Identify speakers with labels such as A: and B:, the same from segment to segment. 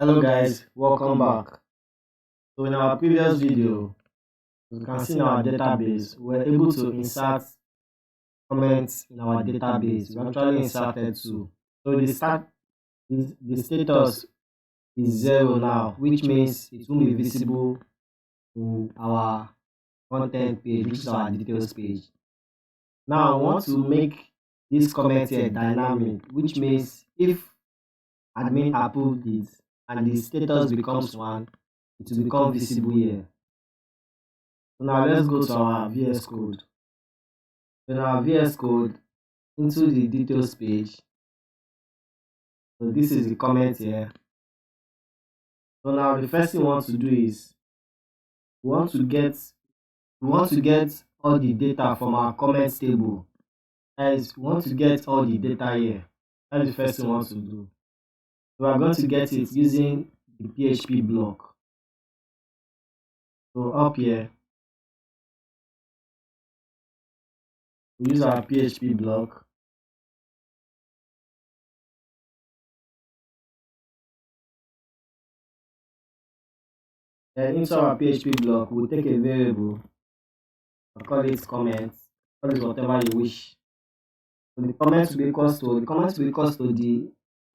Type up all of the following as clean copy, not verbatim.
A: Hello guys, welcome back. So in our previous video, you can see in our database, we were able to insert comments in our database. We actually inserted two. So the status is 0 now, which means it won't be visible in our content page, which is our details page. Now I want to make this comment here dynamic, which means if admin approved it and the status becomes 1, it will become visible here. So now let's go to our VS Code. In our VS Code, into the details page. So this is the comment here. So now the first thing we want to do is we want to get all the data from our comments table. That is, we want to get all the data here. That is the first thing we want to do. So we are going to get it using the PHP block. So up here, we use our PHP block. Then into our PHP block, we'll take a variable. I'll call it comments. Call it whatever you wish. So the comments will be equals to the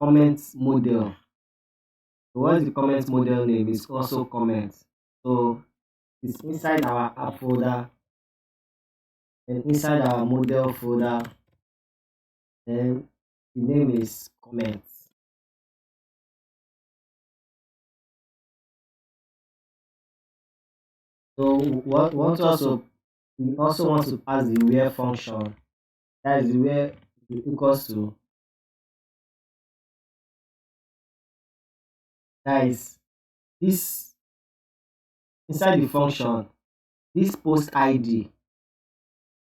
A: comments model. So what is the comments model name? It's also comments. So it's inside our app folder and inside our model folder. Then the name is comments. So we also want to pass the where function. That is where it equals to. That is this inside the function. This post ID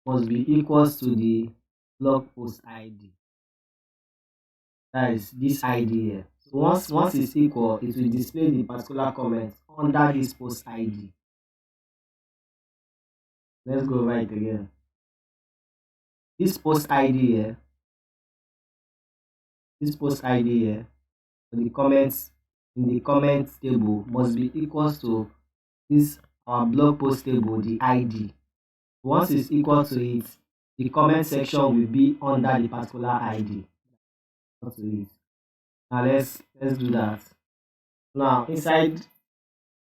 A: must be equals to the blog post ID. That is this ID here. So once it's equal, it will display the particular comment under this post ID. Let's go right again. This post ID here, the comments in the comments table must be equals to this our blog post table, the ID. Once it's equal to it, the comment section will be under the particular ID. Now let's do that. Now inside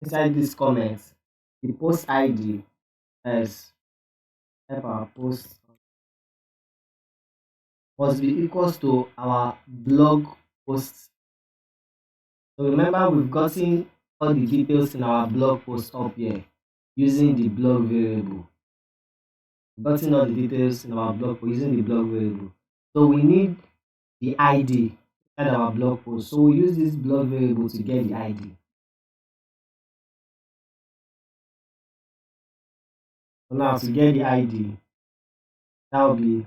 A: this comment, the post ID as our post must be equals to our blog post. So remember, we've gotten all the details in our blog post up here using the blog variable. Gotten all the details in our blog post using the blog variable. So we need the ID inside our blog post. So we use this blog variable to get the ID. So now to get the ID, that will be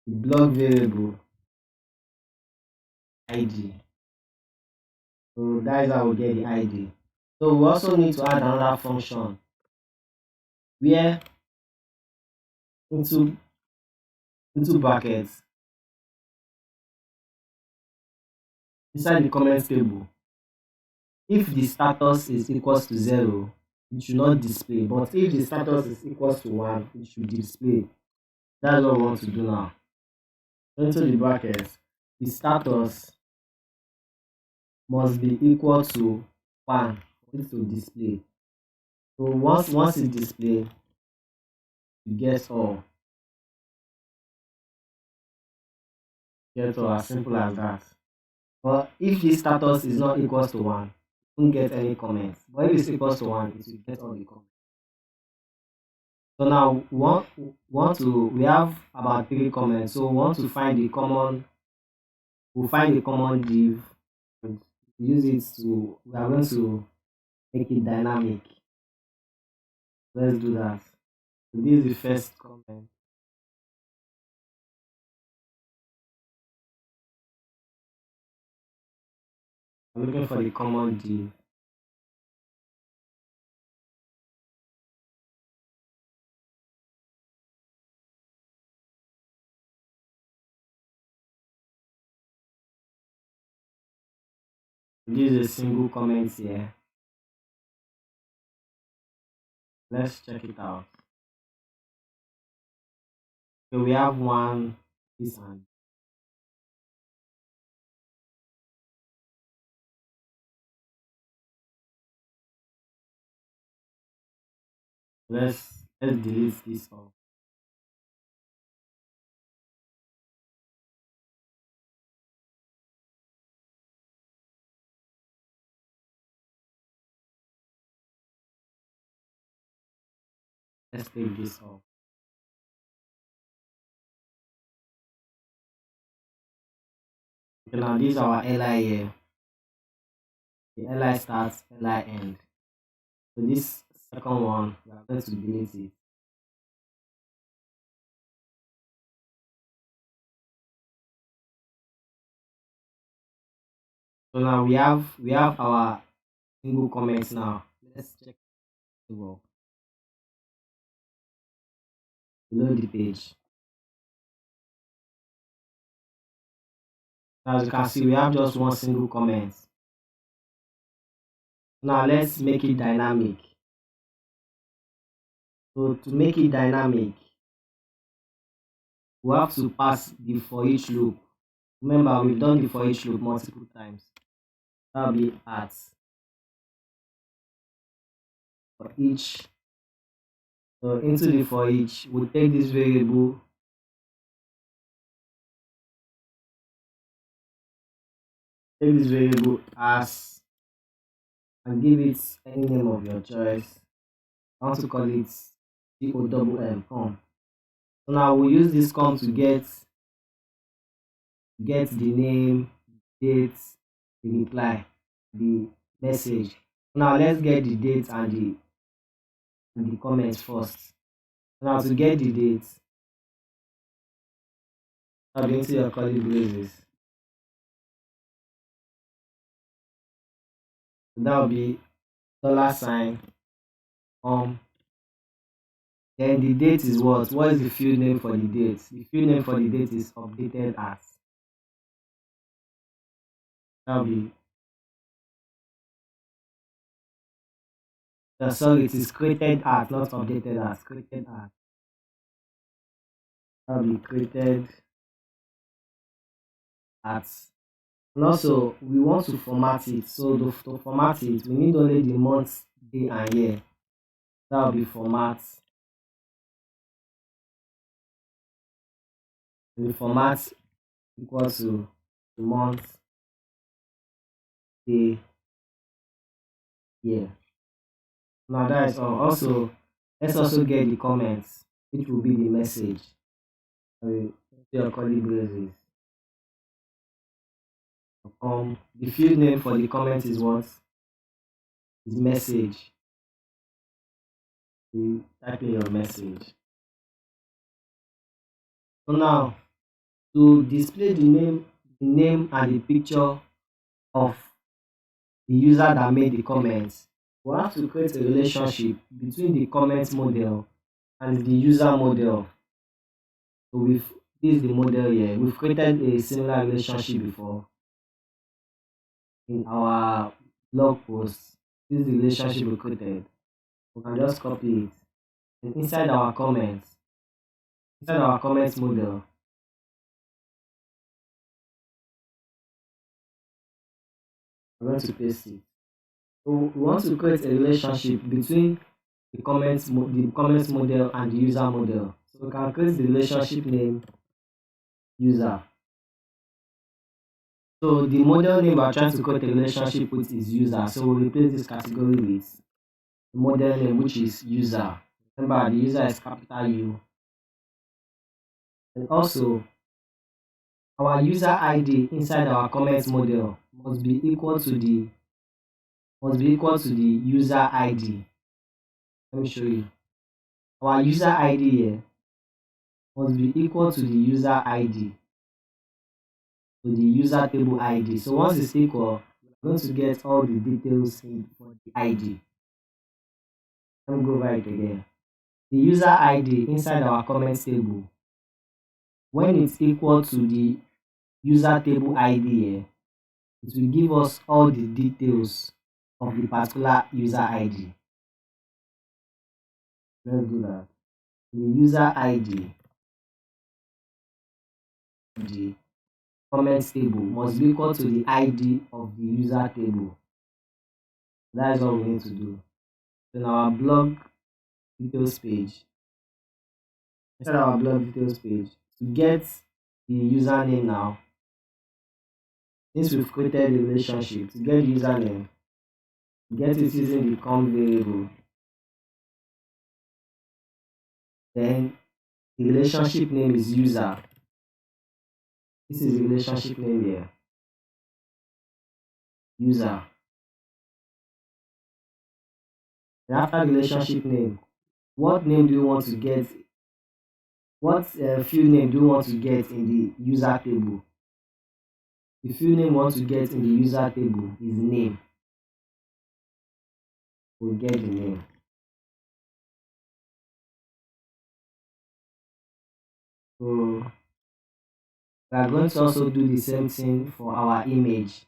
A: the blog variable ID. So that is how we get the ID. So we also need to add another function where into brackets inside the comments table. If the status is equals to 0, it should not display. But if the status is equals to 1, it should display. That's what we want to do now. Into the brackets, the status must be equal to 1 for it to display. So once it displays, you get all. As simple as that. But if the status is not equals to 1, you won't get any comments. But if it's equals to 1, it will get all the comments. So now we have about 3 comments. So we want to find the common, div and use it to, we are going to make it dynamic. Let's do that. So this is the first comment. I'm looking for the common div. This is a single comment here. Let's check it out. So we have one, this and let's delete this off. Let's take this off. Okay, now this is our li here. The li starts, li end. So this second one, we are going to delete it. So now we have our single comments now. Let's check the work below the page. As you can see, we have just one single comment. Now let's make it dynamic. So to make it dynamic, we have to pass the for each loop. Remember, we've done the for each loop multiple times. That'll be at for each. So into the for each, we'll take this variable, as and give it any name of your choice. I want to call it com. So now we'll use this com to get the name, date, the reply, the message. Now let's get the date and the comments first. Now to get the date, I'll be into your curly braces. So that will be $sign. Then the date is what? What is the field name for the date? The field name for the date is updated as. That will be sorry, it is created at, not updated as. Created at. That will be created at. And also, we want to format it. So to format it, we need only the month, day, and year. That will be format. The format equal to the month, day, year. Now that is all. Also, let's also get the comments, which will be the message. Your curly braces. The field name for the comment is what? Is message. You type in your message. So now, to display the name and the picture of the user that made the comments, we have to create a relationship between the comment model and the user model. So this is the model here. We've created a similar relationship before in our blog post. This is the relationship we created. We can just copy it. And inside our comments model, we're going to paste it. So we want to create a relationship between the comments model and the user model. So we can create the relationship name user. So the model name we're trying to create a relationship with is user. So we'll replace this category with the model name, which is user. Remember, the user is capital U. And also, our user ID inside our comments model must be equal to the user ID. Let me show you. Our user ID here must be equal to the user ID, to the user table ID. So once it's equal, we're going to get all the details for the ID. Let me go over it again. The user ID inside our comments table, when it's equal to the user table ID here, it will give us all the details of the particular user ID. Let's do that. The user ID, the comments table must be equal to the ID of the user table. That is what we need to do. Then our blog details page, inside our blog details page, to get the username now, since we've created the relationship, to get the username, get it using the com variable. Then the relationship name is user. This is the relationship name here, user. And after the relationship name, what name do you want to get? What field name do you want to get in the user table? The field name we want to get in the user table is name. We'll get the name. So we are going to also do the same thing for our image.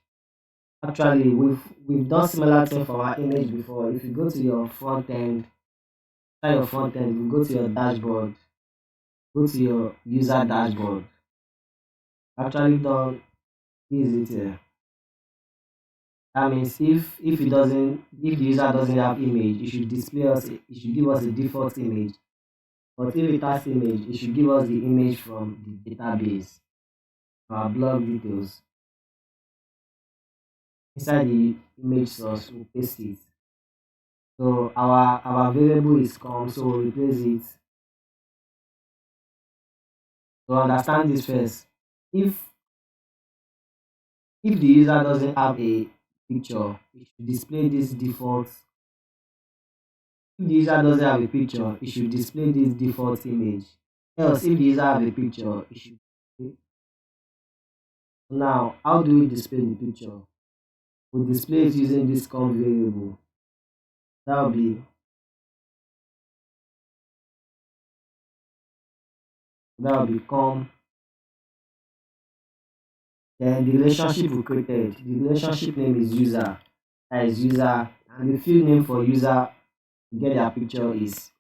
A: Actually, we've done similar thing for our image before. If you go to your front end, you go to your dashboard, go to your user dashboard. Actually done this it here. That means if the user doesn't have image, it should give us a default image. But if it has image, it should give us the image from the database, our blog details. Inside the image source, we'll paste it. So our variable is com, so we'll replace it. To understand this first, if the user doesn't have a picture, it should display this default. If the user doesn't have a picture, it should display this default image. Else, if the user have a picture, it should display. Now, how do we display the picture? We display it using this com variable. That will be com. Then the relationship we created, the relationship name is user. That is user, and the field name for user to get their picture is.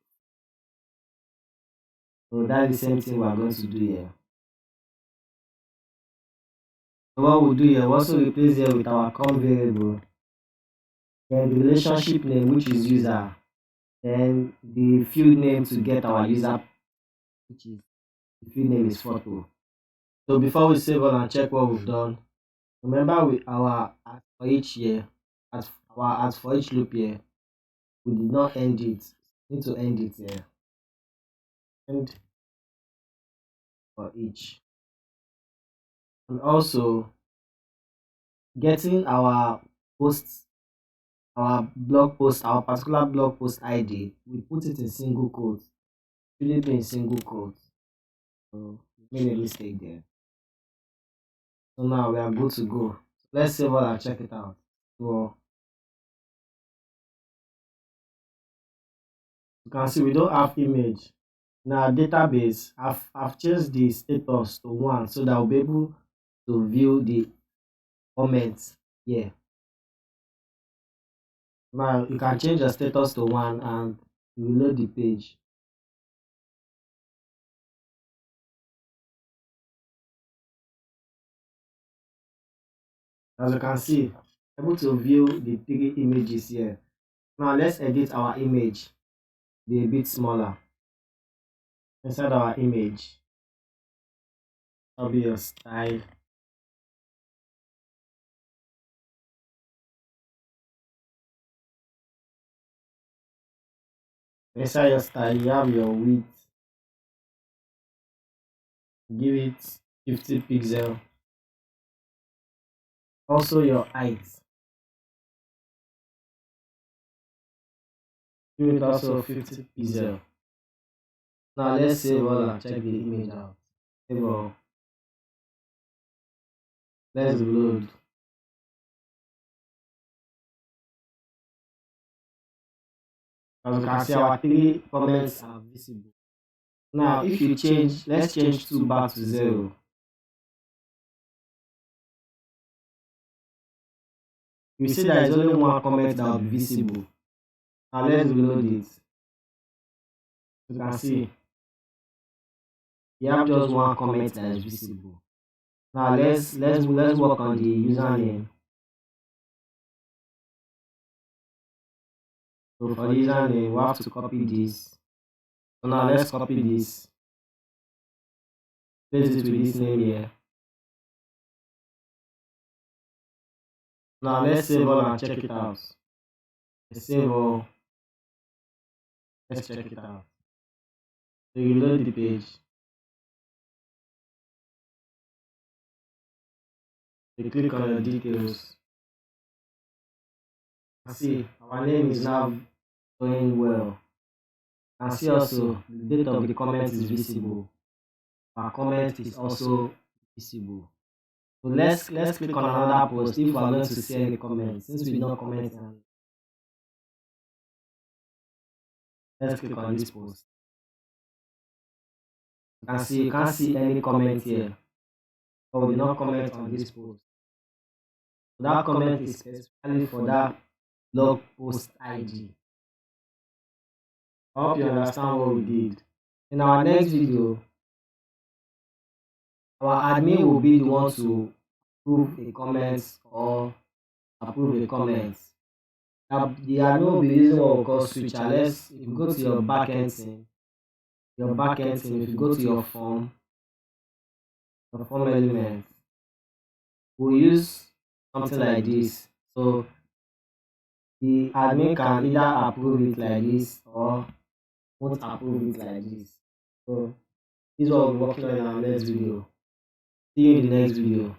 A: So that's the same thing we are going to do here. So what we'll do here, we'll also replace here with our com variable. Then the relationship name, which is user. Then the field name to get our user, which is the field name is photo. So before we save on and check what we've done, remember with our as for each year, as for each loop year, we did not end it. We need to end it here. End for each. And also getting our posts, our blog post, our particular blog post ID, we put it in single quotes. Really be in single quotes. So we made a mistake there. So now we are good to go. Let's save all and check it out. So you can see we don't have image. In our database, I've changed the status to 1 so that we'll be able to view the comments here. Now you can change the status to 1 and you will load the page. As you can see, able to view the 3 images here. Now let's edit our image, be a bit smaller. Inside our image, that'll be your style. Inside your style, you have your width. Give it 50 pixel. Also your height. Give it also 50 pixel. Now let's save all and check the image out. Save all. Let's load. As you can see, our 3 comments are visible. Now if you change, let's change 2 back to 0. you see there is only one comment that will be visible. Now let's reload it. You can see you have just one comment that is visible. Now let's work on the username. So for the username, we have to copy this. So now let's copy this. Place it with this name here. Now let's save all and check it out. Let's save all. Let's check it out. So you load the page. You click on your details. And see, our name is now going well. And see also the date of the comment is visible. Our comment is also visible. So let's click on another post if we are going to see any comments. Since we did not comment, let's click on this post. You can't see any comment here. So we did not comment on this post. So that comment is specifically for that blog post ID. I hope you understand what we did. In our next video, our admin will be the one to approve a comment or approve a comment. The admin will be using what we call switcher. If you go to your backend thing, if you go to your form element, we'll use something like this. So the admin can either approve it like this or won't approve it like this. So this is what we'll be working on in our next video. See you in the next video.